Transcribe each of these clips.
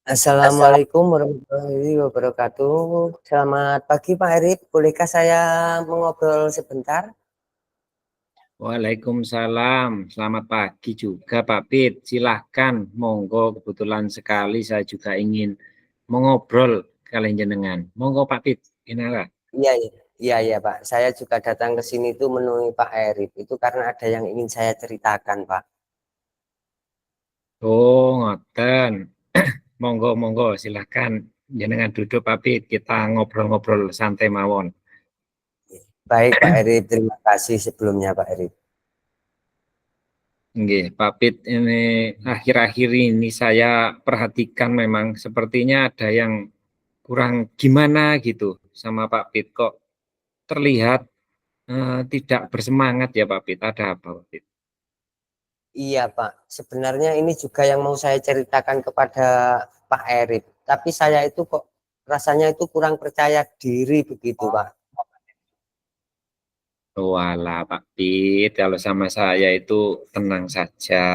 Assalamualaikum warahmatullahi wabarakatuh. Selamat pagi Pak Erik, bolehkah saya mengobrol sebentar? Waalaikumsalam, selamat pagi juga Pak Pit. Silahkan, monggo, kebetulan sekali saya juga ingin mengobrol kalian jenengan. Monggo Pak Pit, kenapa? Iya, iya, iya, iya Pak. Saya juga datang ke sini itu menemui Pak Erik. Itu karena ada yang ingin saya ceritakan Pak. Oh, ngoten. Monggo, monggo, silahkan. Jenengan duduk Pak Pit, kita ngobrol-ngobrol santai mawon. Baik Pak Erik, terima kasih sebelumnya Pak Erik. Nggih, Pak Pit, ini akhir-akhir ini saya perhatikan memang sepertinya ada yang kurang gimana gitu sama Pak Pit, kok terlihat tidak bersemangat ya Pak Pit. Ada apa Pak Pit? Iya Pak, sebenarnya ini juga yang mau saya ceritakan kepada Pak Erik. Tapi saya itu kok rasanya itu kurang percaya diri begitu Pak. Walah Pak Pit, kalau sama saya itu tenang saja,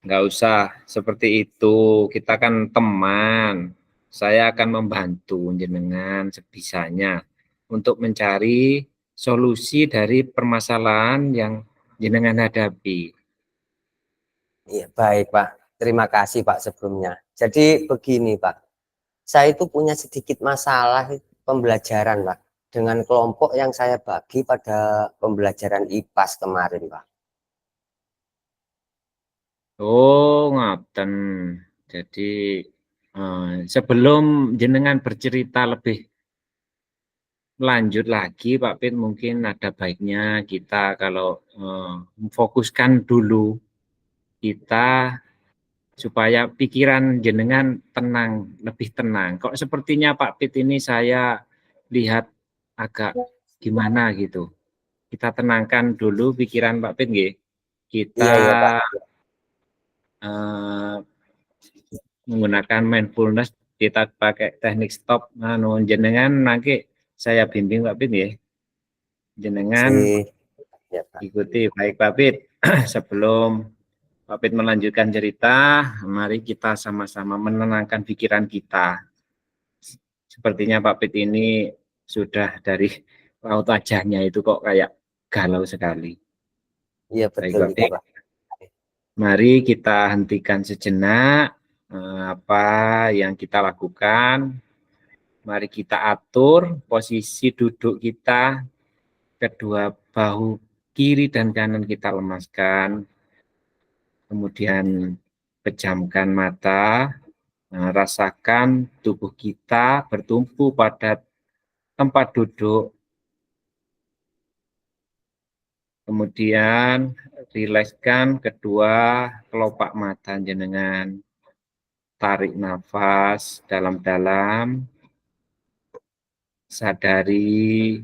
nggak usah seperti itu. Kita kan teman, saya akan membantu jenengan sebisanya untuk mencari solusi dari permasalahan yang jenengan hadapi. Iya, baik Pak. Terima kasih Pak sebelumnya. Jadi begini Pak, saya itu punya sedikit masalah pembelajaran Pak. Dengan kelompok yang saya bagi pada pembelajaran IPAS kemarin Pak. Oh, ngaten. Jadi sebelum jenengan bercerita lebih lanjut lagi, Pak Pit, mungkin ada baiknya kita kalau memfokuskan dulu kita supaya pikiran jenengan tenang, lebih tenang. Kok sepertinya Pak Pit ini saya lihat agak gimana gitu. Kita tenangkan dulu pikiran Pak Pit, nggih. Kita Iya, iya Pak. eh, menggunakan mindfulness, kita pakai teknik stop, jenengan nanti saya bimbing Pak Pit ya. Jenengan Si, ya Pak. ikuti baik Pak Pit. Sebelum Pak Pit melanjutkan cerita, mari kita sama-sama menenangkan pikiran kita. Sepertinya Pak Pit ini sudah dari raut wajahnya itu kok kayak galau sekali. Iya Baik betul Pak itu Pit, Pak. mari kita hentikan sejenak apa yang kita lakukan. Mari kita atur posisi duduk kita, kedua bahu kiri dan kanan kita lemaskan, kemudian pejamkan mata, rasakan tubuh kita bertumpu pada tempat duduk, kemudian rilekskan kedua kelopak mata jenengan, tarik nafas dalam-dalam, sadari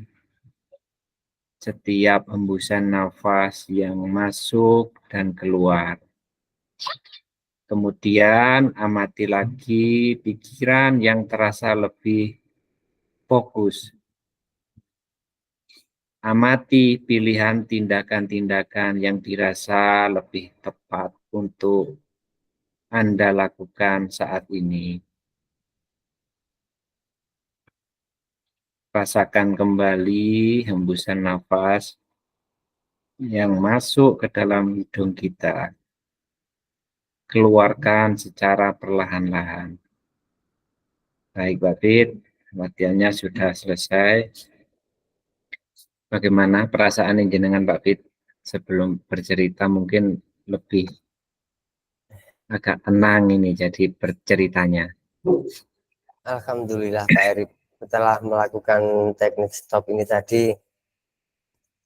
setiap hembusan nafas yang masuk dan keluar. Kemudian amati lagi pikiran yang terasa lebih fokus. Amati pilihan tindakan-tindakan yang dirasa lebih tepat untuk Anda lakukan saat ini. Rasakan kembali hembusan nafas yang masuk ke dalam hidung kita. Keluarkan secara perlahan-lahan. Baik, Pak Fit, latihannya sudah selesai. Bagaimana perasaan jenengan Pak Fit sebelum bercerita, mungkin lebih agak tenang ini jadi berceritanya. Alhamdulillah Pak Erik. Setelah melakukan teknik stop ini tadi,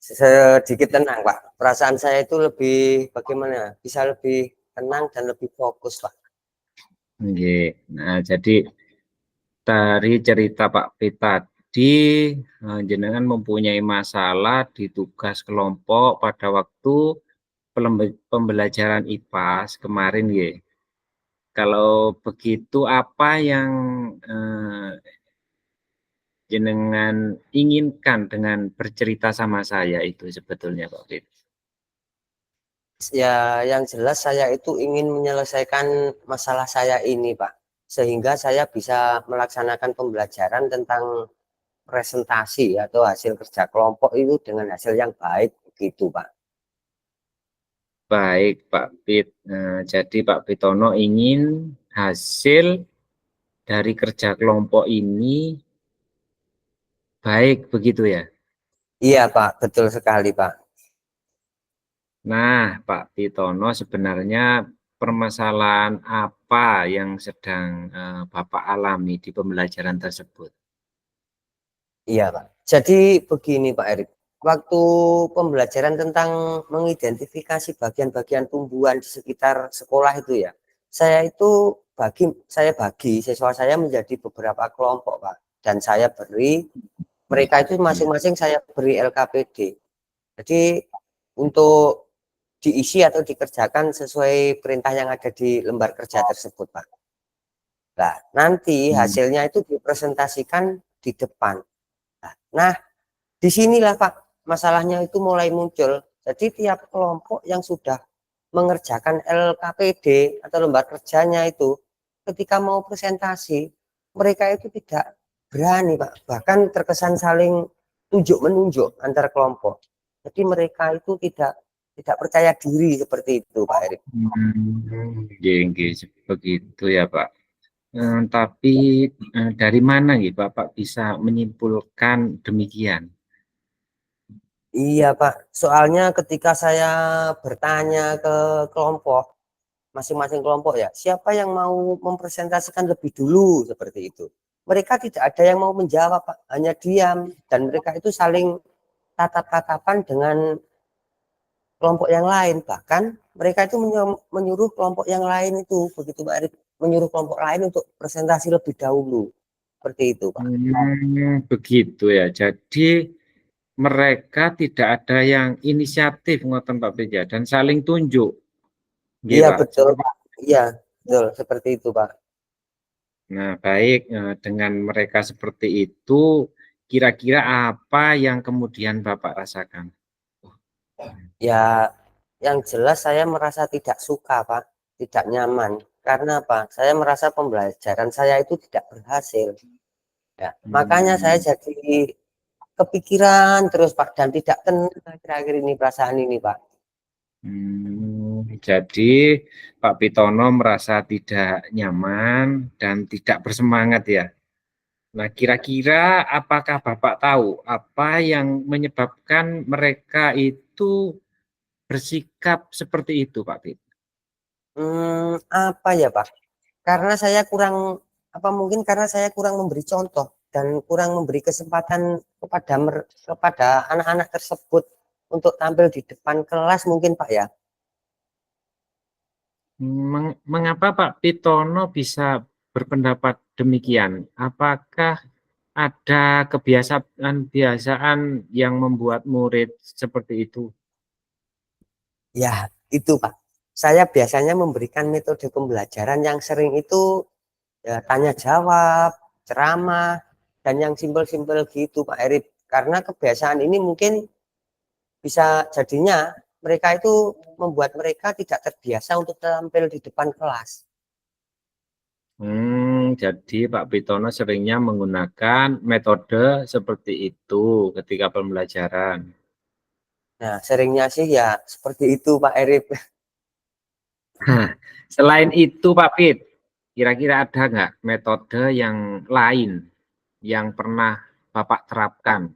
sedikit tenang Pak. Perasaan saya itu lebih bagaimana? Bisa lebih tenang dan lebih fokus Pak. Oke. Nah, jadi dari cerita Pak Fit tadi, jenengan mempunyai masalah di tugas kelompok pada waktu pembelajaran IPAS kemarin ya. Kalau begitu apa yang jenengan inginkan dengan bercerita sama saya itu sebetulnya Pak Fit? Ya, yang jelas saya itu ingin menyelesaikan masalah saya ini Pak. sehingga saya bisa melaksanakan pembelajaran tentang presentasi atau hasil kerja kelompok itu dengan hasil yang baik begitu Pak. Baik Pak Pit. Nah, jadi Pak Pitono ingin hasil dari kerja kelompok ini baik begitu ya? Iya Pak, betul sekali Pak. Nah, Pak Pitono sebenarnya permasalahan apa yang sedang Bapak alami di pembelajaran tersebut? Iya Pak. Jadi begini Pak Erik, waktu pembelajaran tentang mengidentifikasi bagian-bagian tumbuhan di sekitar sekolah itu ya, saya bagi siswa saya menjadi beberapa kelompok Pak, dan saya beri mereka itu Ya. masing-masing saya beri LKPD. Jadi untuk diisi atau dikerjakan sesuai perintah yang ada di lembar kerja tersebut Pak. Nah, nanti Hmm. hasilnya itu dipresentasikan di depan. Nah, disinilah Pak, masalahnya itu mulai muncul. Jadi tiap kelompok yang sudah mengerjakan LKPD atau lembar kerjanya itu, ketika mau presentasi, mereka itu tidak berani Pak. Bahkan terkesan saling tunjuk menunjuk antar kelompok. Jadi mereka itu tidak percaya diri seperti itu Pak Erik. Begitu ya Pak. Tapi dari mana nih Bapak bisa menyimpulkan demikian? Iya Pak, soalnya ketika saya bertanya ke kelompok, masing-masing kelompok ya, siapa yang mau mempresentasikan lebih dulu seperti itu. Mereka tidak ada yang mau menjawab Pak, hanya diam, dan mereka itu saling tatap-tatapan dengan kelompok yang lain. Bahkan mereka itu menyuruh kelompok yang lain itu, begitu Pak Erik, menyuruh kelompok lain untuk presentasi lebih dahulu. Seperti itu Pak. Begitu ya. Jadi mereka tidak ada yang inisiatif ngoten Pak Beja dan saling tunjuk. Nggih, Iya Pak. betul Pak. Iya betul seperti itu Pak. Nah, baik dengan mereka seperti itu, kira-kira apa yang kemudian Bapak rasakan? Ya, yang jelas saya merasa tidak suka, Pak, tidak nyaman. Karena apa? Saya merasa pembelajaran saya itu tidak berhasil. Ya, makanya saya Hmm. jadi kepikiran terus, Pak, dan tidak tenang akhir-akhir ini perasaan ini, Pak. Jadi Pak Pitono merasa tidak nyaman dan tidak bersemangat ya. Nah, kira-kira apakah Bapak tahu apa yang menyebabkan mereka itu bersikap seperti itu, Pak Pit? Apa ya, Pak? Karena saya kurang apa mungkin karena saya kurang memberi contoh dan kurang memberi kesempatan kepada anak-anak tersebut untuk tampil di depan kelas mungkin, Pak ya. Mengapa Pak Pitono bisa berpendapat demikian? Apakah ada kebiasaan-kebiasaan yang membuat murid seperti itu? Ya, itu Pak. Saya biasanya memberikan metode pembelajaran yang sering itu ya, tanya jawab, ceramah, dan yang simpel-simpel gitu Pak Erik. Karena kebiasaan ini mungkin bisa jadinya mereka itu membuat mereka tidak terbiasa untuk tampil di depan kelas. Jadi Pak Pitono seringnya menggunakan metode seperti itu ketika pembelajaran. Nah, seringnya sih ya seperti itu Pak Erik. Nah, selain itu Pak Pit, kira-kira ada nggak metode yang lain yang pernah Bapak terapkan?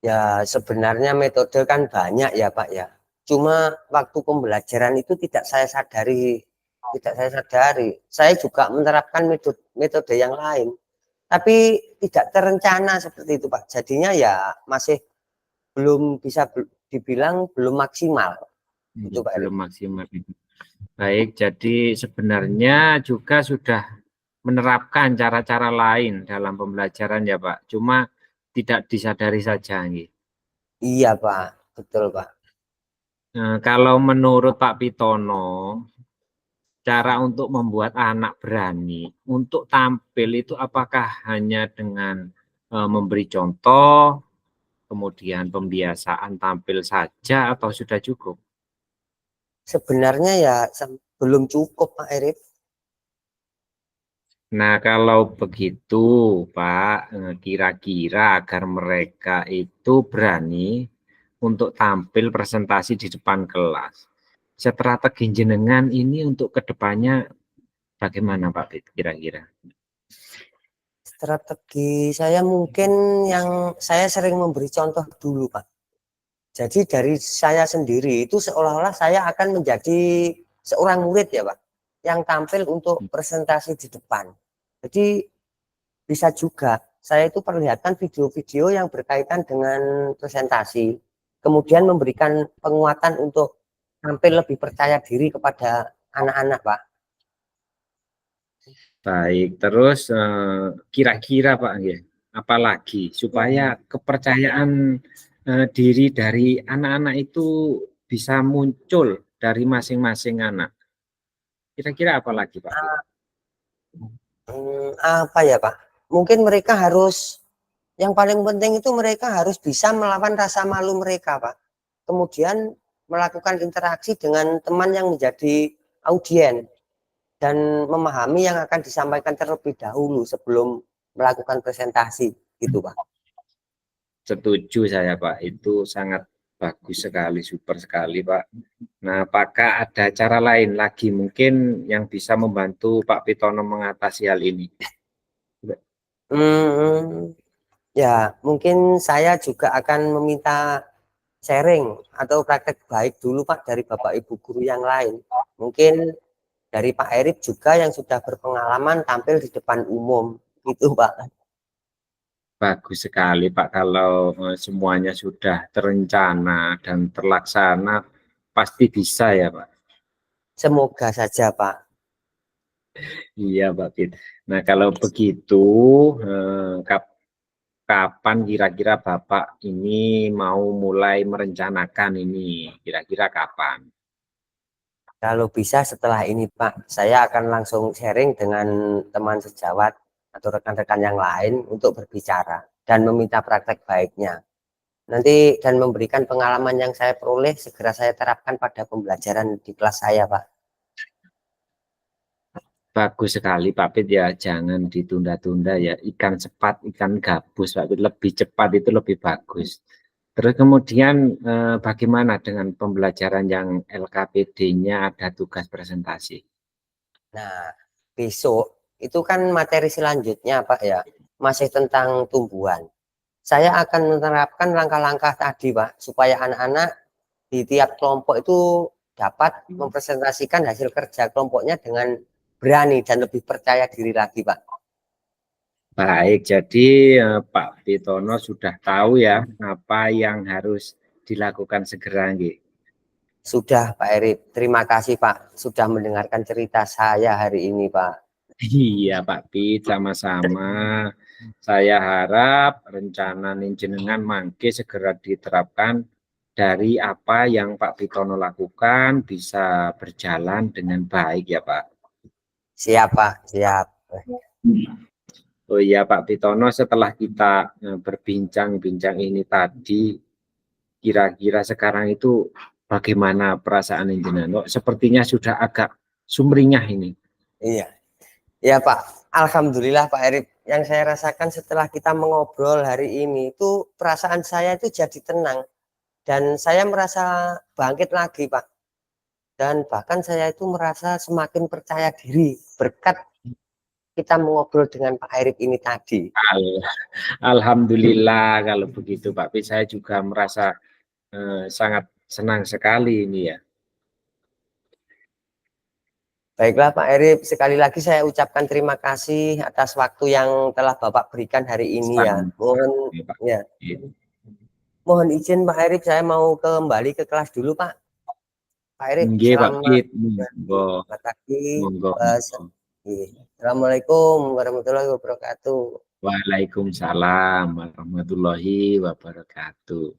Ya, sebenarnya metode kan banyak ya Pak ya. Cuma waktu pembelajaran itu tidak saya sadari. Saya juga menerapkan metode yang lain, tapi tidak terencana seperti itu Pak. Jadinya ya masih belum bisa dibilang belum maksimal. Itu Pak Erik. Belum maksimal. Baik, jadi sebenarnya juga sudah menerapkan cara-cara lain dalam pembelajaran ya Pak. Cuma tidak disadari saja. Nggih. Iya Pak, betul Pak. Nah, kalau menurut Pak Pitono, cara untuk membuat anak berani untuk tampil itu apakah hanya dengan memberi contoh, kemudian pembiasaan tampil saja atau sudah cukup? Sebenarnya ya belum cukup Pak Erik. Nah, kalau begitu, Pak, kira-kira agar mereka itu berani untuk tampil presentasi di depan kelas. Strategi jenengan ini untuk kedepannya bagaimana, Pak Pit, kira-kira? Strategi saya mungkin yang saya sering memberi contoh dulu, Pak. Jadi dari saya sendiri itu seolah-olah saya akan menjadi seorang murid ya, Pak, yang tampil untuk presentasi di depan. Jadi bisa juga saya itu perlihatkan video-video yang berkaitan dengan presentasi, kemudian memberikan penguatan untuk tampil lebih percaya diri kepada anak-anak, Pak. Baik, terus kira-kira Pak, ya, apalagi supaya kepercayaan diri dari anak-anak itu bisa muncul dari masing-masing anak. Kira-kira apa lagi Pak? Apa ya, Pak? Mungkin mereka harus, yang paling penting itu mereka harus bisa melawan rasa malu mereka, Pak. Kemudian melakukan interaksi dengan teman yang menjadi audien dan memahami yang akan disampaikan terlebih dahulu sebelum melakukan presentasi, gitu, Pak. Setuju saya Pak, itu sangat bagus sekali, super sekali Pak. Nah, apakah ada cara lain lagi mungkin yang bisa membantu Pak Pitono mengatasi hal ini? Hmm, ya, mungkin saya juga akan meminta sharing atau praktek baik dulu, Pak, dari Bapak Ibu guru yang lain. Mungkin dari Pak Erik juga yang sudah berpengalaman tampil di depan umum, gitu, Pak. Bagus sekali Pak, kalau semuanya sudah terencana dan terlaksana, pasti bisa ya Pak. Semoga saja, Pak. Iya Pak Pit. Nah kalau begitu, kapan kira-kira Bapak ini mau mulai merencanakan ini? Kira-kira kapan? Kalau bisa setelah ini, Pak, saya akan langsung sharing dengan teman sejawat atau rekan-rekan yang lain untuk berbicara dan meminta praktek baiknya. Nanti dan memberikan pengalaman yang saya peroleh segera saya terapkan pada pembelajaran di kelas saya, Pak. Bagus sekali Pak Pit ya, jangan ditunda-tunda ya. Ikan cepat, ikan gabus Pak Pit. Lebih cepat itu lebih bagus. Terus kemudian bagaimana dengan pembelajaran yang LKPD-nya ada tugas presentasi? Nah, besok itu kan materi selanjutnya, Pak ya, masih tentang tumbuhan. Saya akan menerapkan langkah-langkah tadi, Pak, supaya anak-anak di tiap kelompok itu dapat mempresentasikan hasil kerja kelompoknya dengan berani dan lebih percaya diri lagi, Pak. Baik, jadi Pak Pitono sudah tahu ya apa yang harus dilakukan segera nggih. Sudah, Pak Erik. Terima kasih, Pak, sudah mendengarkan cerita saya hari ini, Pak. Iya Pak Pit, sama-sama. Saya harap rencana jenengan mangke segera diterapkan dari apa yang Pak Pitono lakukan bisa berjalan dengan baik ya Pak. Siap, Pak. Siap. Oh iya Pak Pitono, setelah kita berbincang-bincang ini tadi, kira-kira sekarang itu bagaimana perasaan jenengan? Oh, sepertinya sudah agak sumringah ini. Iya. Ya, Pak. Alhamdulillah, Pak Erik. Yang saya rasakan setelah kita mengobrol hari ini itu perasaan saya itu jadi tenang dan saya merasa bangkit lagi, Pak. Dan bahkan saya itu merasa semakin percaya diri berkat kita mengobrol dengan Pak Erik ini tadi. Alhamdulillah kalau begitu Pak Pit, saya juga merasa sangat senang sekali ini ya. Baiklah Pak Erik, sekali lagi saya ucapkan terima kasih atas waktu yang telah Bapak berikan hari ini ya. Mohon Pak. ya, mohon izin Pak Erik, saya mau kembali ke kelas dulu Pak. Pak Erik, Nggih Pak selamat Pit, monggo, pagi. monggo. Assalamualaikum warahmatullahi wabarakatuh. Waalaikumsalam warahmatullahi wabarakatuh.